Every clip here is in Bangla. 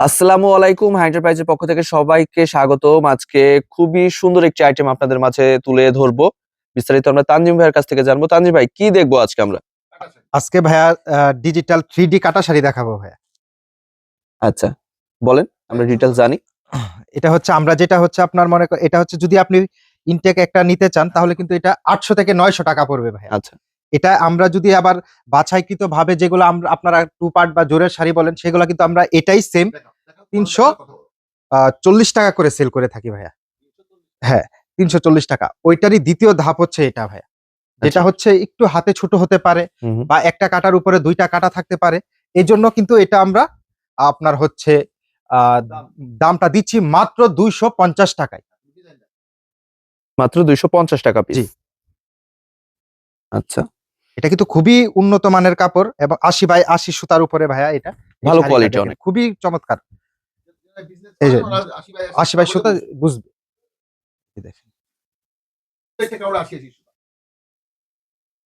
আসসালামু আলাইকুম। এন্টারপ্রাইজের পক্ষ থেকে সবাইকে স্বাগতম। আজকে খুবই সুন্দর একটি আইটেম আপনাদের মাঝে তুলে ধরবো। বিস্তারিত আমরা তানজিম ভাইয়ের কাছ থেকে জানবো। তানজিম ভাই, কি দেখবো আজকে আমরা? আজকে ভাইয়া ডিজিটাল 3D কাটা শাড়ি দেখাবো ভাইয়া। আচ্ছা, বলেন, আমরা ডিটেইলস জানি। এটা হচ্ছে আমরা যেটা হচ্ছে আপনার মনে এটা হচ্ছে যদি আপনি ইনটেক একটা নিতে চান তাহলে কিন্তু এটা 800 থেকে 900 টাকা পড়বে ভাইয়া। আচ্ছা, এটা আমরা যদি আবার বাছাইকৃত ভাবে যেগুলো আমরা আপনারা টু পার্ট বা জোড়ের শাড়ি বলেন সেগুলো কিন্তু আমরা এটাই সেম 340 টাকা করে সেল করে থাকি ভাইয়া। হ্যাঁ, 340 টাকা। ওইটারই দ্বিতীয় ধাপ হচ্ছে এটা ভাইয়া। যেটা আচ্ছা। হচ্ছে একটু হাতে ছোট হতে পারে হুম, হুম। বা একটা কাটার উপরে 2টা কাটা থাকতে পারে। এজন্য কিন্তু এটা আমরা আপনার হচ্ছে আ দামটা দিচ্ছি মাত্র 250 টাকায়। মাত্র 250 টাকা পিস। জি। আচ্ছা, এটা কিন্তু খুবই উন্নত মানের কাপড় এবং 80 বাই 80 সুতার উপরে ভাইয়া এটা। এই ভালো শাড়িটা কোয়ালিটি দেখেন অনেক। খুবই চমৎকার। এই যে 80 বাই সুতা বুঝবে। এই দেখেন।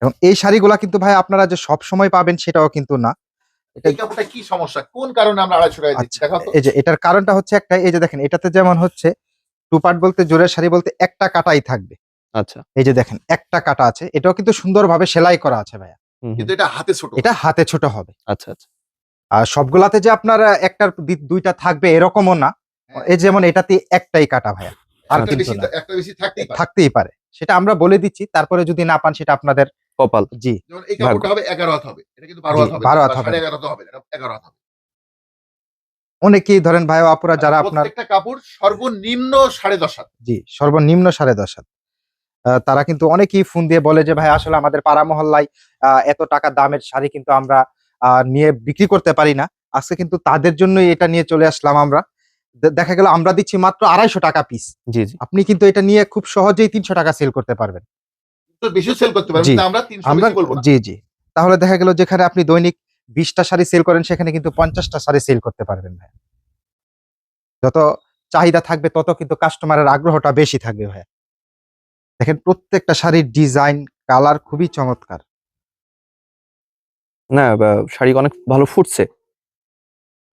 এবং এই শাড়িগুলা কিন্তু ভাই আপনারা যে সবসময় পাবেন সেটাও কিন্তু না। এটা এই কাপড়টা কি সমস্যা? কোন কারণে আমরা 250 টাকায় দিচ্ছি? আচ্ছা, দেখাও তো। এই যে এটার কারণটা হচ্ছে একটাই, এই যে দেখেন এটাতে যেমন হচ্ছে টু পার্ট বলতে জোড়ের শাড়ি বলতে একটা কাটাই থাকবে। আচ্ছা। এই যে দেখেন একটা কাটা আছে। এটাও কিন্তু সুন্দরভাবে সেলাই করা আছে ভাইয়া। হুম, হুম। কিন্তু এটা হাতে ছোট। এটা হাতে ছোট হবে। আচ্ছা, আচ্ছা। আর সবগুলাতে যে আপনার একটার 2টা থাকবে এরকমও না। হ্যাঁ। এই যেমন এটাতে একটাই কাটা ভাইয়া। আর একটা কিন্তু বেশি না। একটা বেশি থাকতেই পারে। থাকতেই পারে। সেটা আমরা বলে দিচ্ছি। তারপরে যদি না পান সেটা আপনাদের কপাল। জি, যেমন এই কাপড়টা হবে 11 হাত হবে। এটা কিন্তু 12 জি, হাত হবে 12 না হাত বা হবে না। 11.5 হাত হবে না। এটা 11 হাত হবে। অনেকেই ধরেন ভাই ও আপুরা আর যারা আপনার প্রত্যেকটা কাপড় সর্বনিম্ন 10.5 হাত। জি, সর্বনিম্ন 10.5 হাত। তারা কিন্তু অনেকেই ফোন দিয়ে বলে যে, "ভাই আসলে আমাদের পাড়া মহল্লায় এত টাকা দামের শাড়ি কিন্তু আমরা নিয়ে বিক্রি করতে পারি না।" আজকে কিন্তু তাদের জন্যই এটা নিয়ে চলে আসলাম আমরা। দেখা গেল আমরা দিচ্ছি মাত্র ৳250 পিস। জি, জি। আপনি কিন্তু এটা নিয়ে খুব সহজেই ৳300 সেল করতে পারবেন। তো বেশিও সেল করতে পারবে জি, কিন্তু আমরা 300 আমরা বেশি বলব না। জি, জি। তাহলে দেখা গেল যেখানে আপনি দৈনিক ২০ টা শাড়ি সেল করেন সেখানে কিন্তু ৫০ টা শাড়ি সেল করতে পারবেন ভাই। যত চাহিদা থাকবে তত কিন্তু কাস্টমারের আগ্রহটা বেশি থাকবে ভাইয়া। দেখেন প্রত্যেকটা শাড়ির ডিজাইন, কালার খুবই চমৎকার। না, শাড়ি অনেক ভালো ফুটছে।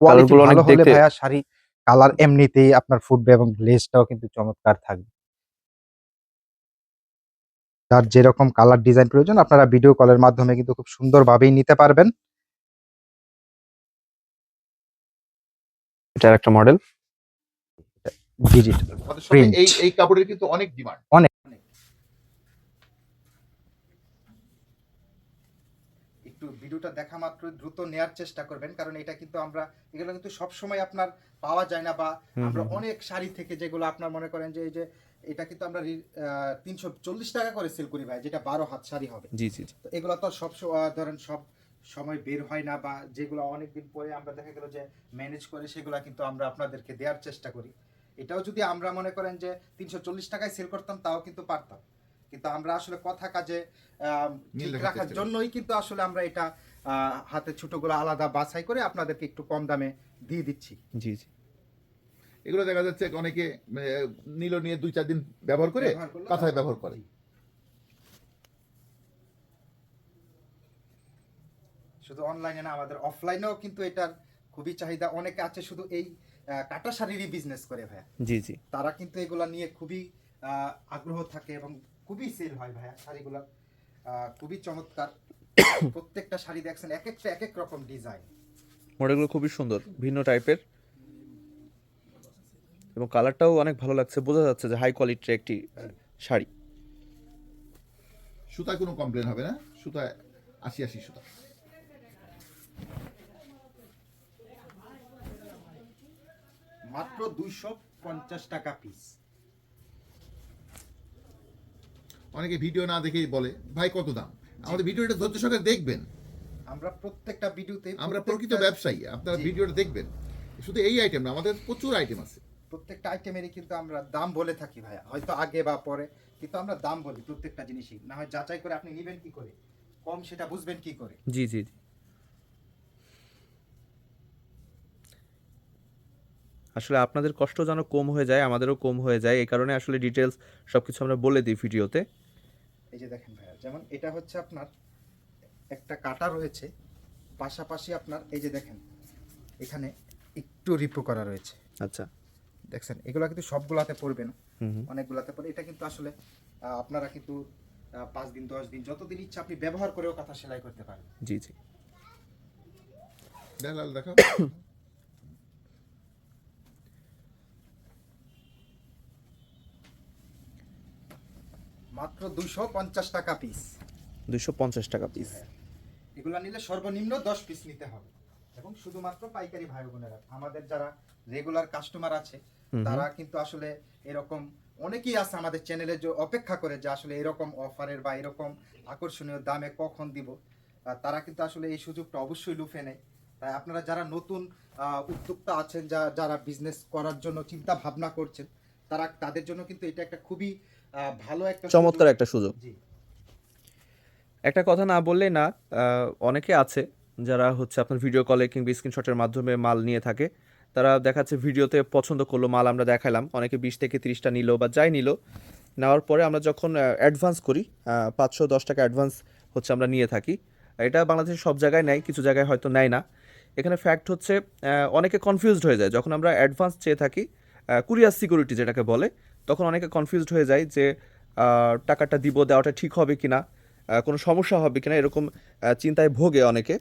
কালার কোয়ালিটি গুলো অনেক ভালো হলে দেখতে। ভাইয়া শাড়ি কালার এমনিতেই আপনার ফুটবে এবং লেসটাও কিন্তু চমৎকার থাকবে। যার যেরকম কালার ডিজাইন প্রয়োজন আপনারা ভিডিও কলের মাধ্যমে কিন্তু খুব সুন্দরভাবেই নিতে পারবেন। এটার একটা মডেল। ডিজিটাল আমাদের শপে প্রিন্ট এই কাপড়ের কিন্তু অনেক ডিমান্ড। অনেক। একটু ভিডিওটা দেখা মাত্র দ্রুত নেয়ার চেষ্টা করবেন কারণ এটা কিন্তু আমরা এগুলো কিন্তু সবসময় আপনার পাওয়া যায় না বা হুম, আমরা হুম, হুম। অনেক শাড়ি থেকে যেগুলো আপনার মনে করেন যে এই যে এটা কিন্তু আমরা ৩৪০ টাকা করে সেল করি ভাই, যেটা ১২ হাত শাড়ি হবে। জি, জি, জি। তো এগুলো তো সব ধরেন সব সময় বের হয় না বা যেগুলো অনেকদিন পরে আমরা দেখা গেল যে ম্যানেজ করে সেগুলো কিন্তু আমরা আপনাদেরকে দেওয়ার চেষ্টা করি। এটাও যদি আমরা মনে করেন যে ৩৪০ টাকায় সেল করতাম তাও কিন্তু পারতাম, কিন্তু আমরা আসলে কথা কাজে মিল ঠিক রাখার রাখার চেষ্টা করি। জন্যই কিন্তু আসলে আমরা এটা হাতে ছোটগুলো আলাদা বাছাই করে আপনাদেরকে একটু কম দামে দিয়ে দিচ্ছি। জি, জি। এগুলো দেখা যাচ্ছে অনেকে নিল নিয়ে 2-4 দিন ব্যবহার করে ব্যবহার করলো কাঁথায় তারপর- ব্যবহার করে। জি। শুধু অনলাইনে না, আমাদের অফলাইনেও কিন্তু এটার খুবই চাহিদা। অনেকে আছে শুধু এই কাটা শাড়িরই বিজনেস করে ভাইয়া। জি, জি। তারা কিন্তু এগুলা নিয়ে খুবই আগ্রহ থাকে এবং খুবই সেল হয় ভাইয়া শাড়িগুলা। খুবই চমৎকার। প্রত্যেকটা শাড়ি দেখছেন একেকটা একেক রকম ডিজাইন। মডেলগুলো খুবই সুন্দর, ভিন্ন টাইপের এবং কালারটাও অনেক ভালো লাগছে। বোঝা যাচ্ছে যে হাই কোয়ালিটির একটি শাড়ি। সুতায় কোনো কমপ্লেন হবে না। সুতায় ৮০ সুতা। মাত্র 250 টাকা পিস। অনেকে ভিডিও না দেখেই বলে, "ভাই কত দাম?" আমাদের ভিডিওটা ধৈর্য সহকারে দেখবেন। আমরা প্রত্যেকটা ভিডিওতে আমরা প্রকৃত ব্যবসায়ী। আপনারা জি। ভিডিওটা দেখবেন। শুধু এই আইটেম না, আমাদের প্রচুর আইটেম আছে। প্রত্যেকটা আইটেমেরই কিন্তু আমরা দাম বলে থাকি ভাইয়া, হয়তো আগে বা পরে, কিন্তু আমরা দাম বলি প্রত্যেকটা জিনিসই। না হয় যাচাই করে আপনি নেবেন কি করে, কম সেটা বুঝবেন কি করে। জি, জি, জি। আসলে আপনাদের কষ্ট যেন কম হয়ে যায়, আমাদেরও কম হয়ে যায়। এই কারণে আসলে ডিটেইলস সবকিছু আমরা বলে দিই ভিডিওতে। এই যে দেখেন ভাইয়া, যেমন এটা হচ্ছে আপনার একটা কাটা রয়েছে, পাশাপাশি আপনার এই যে দেখেন এখানে একটু একটু রিপু করা রয়েছে। আচ্ছা। দেখছেন এগুলো কিন্তু সবগুলাতে পড়বে না, হুম হুম। অনেকগুলাতে পড়ে। এটা কিন্তু আসলে আপনারা কিন্তু 5 দিন 10 দিন যতদিন ইচ্ছা আপনি ব্যবহার করেও কাঁথা সেলাই করতে পারেন। জি জি। দেখো মাত্র 250 টাকা পিস। 250 টাকা পিস। এগুলা নিলে সর্বনিম্ন 10 পিস নিতে হবে, এবং শুধুমাত্র পাইকারি ভাই বোনেরা, আমাদের যারা রেগুলার কাস্টমার আছে তারা কিন্তু আসলে এরকম অনেকেই আছে আমাদের চ্যানেলে যে অপেক্ষা করে যে আসলে এরকম অফারের বা এরকম আকর্ষণীয় দামে কখন দিব, তারা কিন্তু আসলে এই সুযোগটা অবশ্যই লুফে নেয়। তাই আপনারা যারা নতুন উদ্যোক্তা আছেন, যারা বিজনেস করার জন্য চিন্তা ভাবনা করছেন, তাদের জন্য কিন্তু এটা একটা খুবই ভালো একটা চমৎকার একটা সুযোগ। জি। একটা কথা না বললেই না, অনেকে আছে যারা হচ্ছে আপনার ভিডিও কলে কিংবা স্ক্রিনশটের মাধ্যমে মাল নিয়ে থাকে। তারা দেখাচ্ছে ভিডিওতে পছন্দ করলো, মাল আমরা দেখালাম, অনেকে 20 থেকে 30টা নিল বা যাই নিল, নেওয়ার পরে আমরা যখন অ্যাডভান্স করি 510 টাকা অ্যাডভান্স হচ্ছে আমরা নিয়ে থাকি। এটা বাংলাদেশের সব জায়গায় নেয়, কিছু জায়গায় হয়তো নেয় না। এখানে ফ্যাক্ট হচ্ছে অনেকে কনফিউজড হয়ে যায় যখন আমরা অ্যাডভান্স চেয়ে থাকি, কুরিয়ার সিকিউরিটি যেটাকে বলে, তখন অনেকে কনফিউজড হয়ে যায় যে টাকাটা দিব, দেওয়াটা ঠিক হবে কিনা, কোনো সমস্যা হবে কিনা, এরকম চিন্তায় ভোগে অনেকে।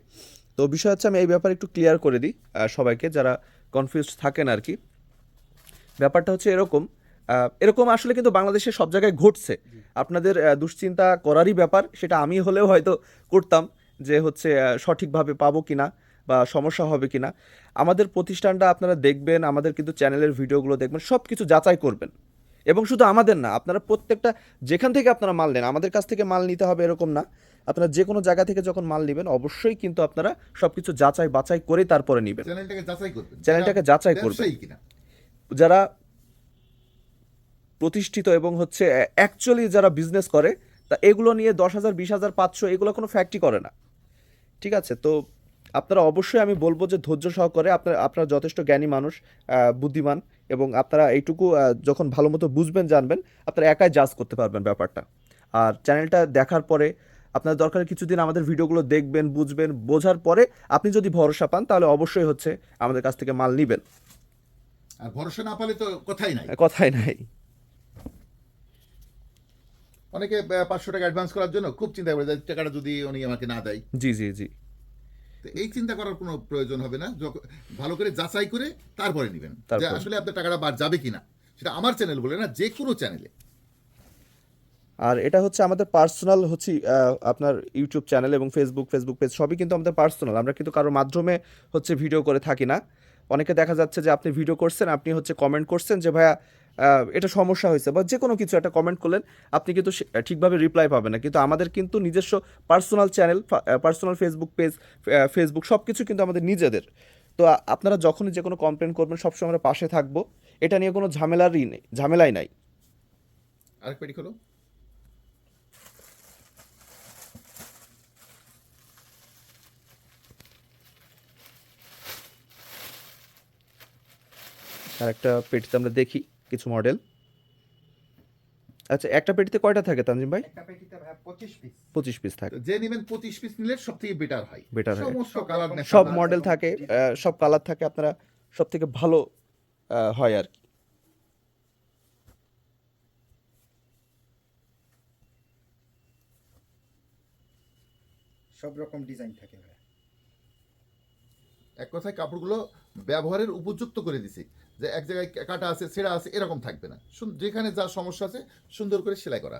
তো বিষয় হচ্ছে আমি এই ব্যাপারে একটু ক্লিয়ার করে দিই সবাইকে যারা কনফিউজড থাকেন আর কি। ব্যাপারটা হচ্ছে এরকম, এরকম আসলে কিন্তু বাংলাদেশের সব জায়গায় ঘটছে। আপনাদের দুশ্চিন্তা করারই ব্যাপার, সেটা আমি হলেও হয়তো করতাম যে হচ্ছে সঠিকভাবে পাবো কিনা বা সমস্যা হবে কিনা। আমাদের প্রতিষ্ঠানটা আপনারা দেখবেন, আমাদের কিন্তু চ্যানেলের ভিডিওগুলো দেখবেন, সব কিছু যাচাই করবেন। এবং শুধু আমাদের না, আপনারা প্রত্যেকটা যেখান থেকে আপনারা মাল নেন, আমাদের কাছ থেকে মাল নিতে হবে এরকম না, আপনারা যে কোনো জায়গা থেকে যখন মাল নেবেন অবশ্যই কিন্তু আপনারা সব কিছু যাচাই বাছাই করে তারপরে নেবেন। চ্যানেলটাকে যাচাই করবেন, চ্যানেলটাকে যাচাই করবেন। ব্যবসায়ী কিনা। যারা প্রতিষ্ঠিত এবং হচ্ছে অ্যাকচুয়ালি যারা বিজনেস করে, তা এগুলো নিয়ে 10,000 20,000 500 এগুলো কোনো ফ্যাক্টই করে না। ঠিক আছে, তো আপনারা অবশ্যই আমি বলবো যে ধৈর্য সহকারে, আপনারা যথেষ্ট জ্ঞানী মানুষ, বুদ্ধিমান, এবং আপনারা এইটুকু যখন ভালো মতো বুঝবেন জানবেন, আপনারা একাই জাজ করতে পারবেন ব্যাপারটা। আর চ্যানেলটা দেখার পরে আপনার দরকার কিছুদিন আমাদের ভিডিওগুলো দেখবেন, বুঝবেন, বোঝার পরে আপনি যদি ভরসা পান তাহলে অবশ্যই হচ্ছে আমাদের কাছ থেকে মাল নেবেন। আর ভরসা না পালে তো কথাই নাই। কথাই নাই। অনেকে 500 টাকা অ্যাডভান্স করার জন্য খুব চিন্তা করে যায়, টাকাটা যদি উনি আমাকে না দেয়। জি জি জি। তো এই চিন্তা করার কোনো প্রয়োজন হবে না, ভালো করে যাচাই করে তারপরে নেবেন যে তারপরে। আসলে আপনার টাকাটা বার যাবে কিনা। সেটা আমার চ্যানেল বলে না, যে কোনো চ্যানেলে। আর এটা হচ্ছে আমাদের পার্সোনাল হচ্ছে আপনার ইউটিউব চ্যানেল এবং ফেসবুক পেজ সবই কিন্তু আমাদের পার্সোনাল, আমরা কিন্তু কারোর মাধ্যমে হচ্ছে ভিডিও করে থাকি না। অনেকে দেখা যাচ্ছে যে আপনি ভিডিও করছেন, আপনি হচ্ছে কমেন্ট করছেন যে ভাইয়া এটা সমস্যা হয়েছে, বা যে কোনো কিছু একটা কমেন্ট করলেন, আপনি কিন্তু ঠিকভাবে রিপ্লাই পাবেন না। কিন্তু আমাদের কিন্তু নিজস্ব personal channel, personal Facebook page, Facebook সব কিছু কিন্তু আমাদের নিজেদের। তো আপনারা যখনই যে কোনো কমপ্লেন করবেন সবসময় আমরা পাশে থাকবো, এটা নিয়ে কোনো ঝামেলাই নাই। আরেক পেটি খোলো। আর একটা পেটিতে আমরা দেখি কিছু মডেল। আচ্ছা, একটা পেটিতে কয়টা থাকে তানজিম ভাই? একটা পেটিতে ভাই 25 পিস। 25 পিস থাকে। যে নেবেন 25 পিস নিলে সব থেকে বেটার হয়। বেটার হয়, সমস্ত কালার সব মডেল থাকে, সব কালার থাকে, আপনারা সব থেকে ভালো হয় আর কি। সব রকম ডিজাইন থাকে ভাই। এক কথায় কাপড়গুলো ব্যবহারের উপযুক্ত করে দিছি, যে এক জায়গায় কাটা আছে, ছেঁড়া আছে, এরকম থাকবে না। যেখানে যা সমস্যা আছে সুন্দর করে সেলাই করা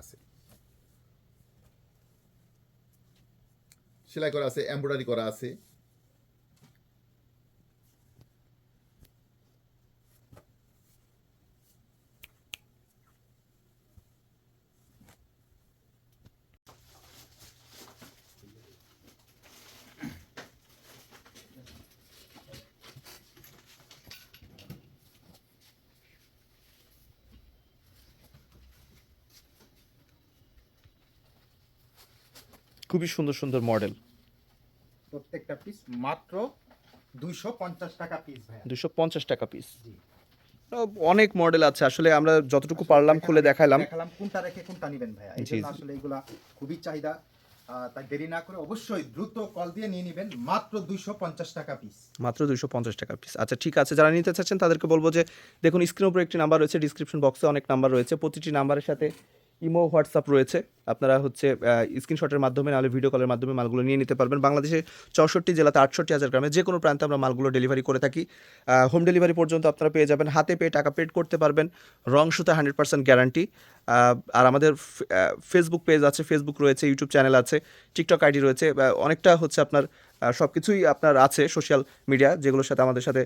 আছে, এমব্রয়ডারি করা আছে। খুবই সুন্দর সুন্দর মডেল। প্রত্যেকটা পিস মাত্র 250 টাকা পিস ভাই। 250 টাকা পিস। জি। অনেক মডেল আছে, আসলে আমরা যতটুকু পারলাম খুলে দেখালাম। কোনটা রেখে কোনটা নেবেন ভাই, এই জি, জন্য জি। আসলে এগুলা খুবই চাহিদা। তাই দেরি না করে অবশ্যই দ্রুত কল দিয়ে নিয়ে নেবেন, মাত্র 250 টাকা পিস। মাত্র 250 টাকা পিস। আচ্ছা ঠিক আছে, যারা নিতে চাচ্ছেন তাদেরকে বলবো যে দেখুন স্ক্রিনের উপরে একটি নাম্বার রয়েছে, ডিসক্রিপশন বক্সে অনেক নাম্বার রয়েছে, প্রতিটি নাম্বারের সাথে ইমো হোয়াটসঅ্যাপ রয়েছে। আপনারা হচ্ছে স্ক্রিনশটের মাধ্যমে নাহলে ভিডিও কলের মাধ্যমে মালগুলো নিয়ে নিতে পারবেন। বাংলাদেশে 64 জেলাতে 68,000 গ্রামে যে কোনো প্রান্তে আমরা মালগুলো ডেলিভারি করে থাকি। হোম ডেলিভারি পর্যন্ত আপনারা পেয়ে যাবেন, হাতে পেয়ে টাকা পেড করতে পারবেন, রং সুতা 100% গ্যারান্টি। আর আমাদের ফেসবুক পেজ আছে, ফেসবুক রয়েছে, ইউটিউব চ্যানেল আছে, টিকটক আইডি রয়েছে, অনেকটা হচ্ছে আপনার সব কিছুই আপনার আছে সোশ্যাল মিডিয়া, যেগুলোর সাথে আমাদের সাথে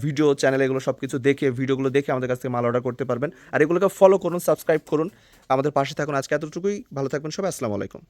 ভিডিও চ্যানেল এগুলো সব কিছু দেখে ভিডিওগুলো দেখে আমাদের কাছ থেকে মাল অর্ডার করতে পারবেন। আর এগুলোকে ফলো করুন, সাবস্ক্রাইব করুন, আমাদের পাশে থাকুন। আজকে এতটুকুই, ভালো থাকবেন সবাই, আসসালামু আলাইকুম।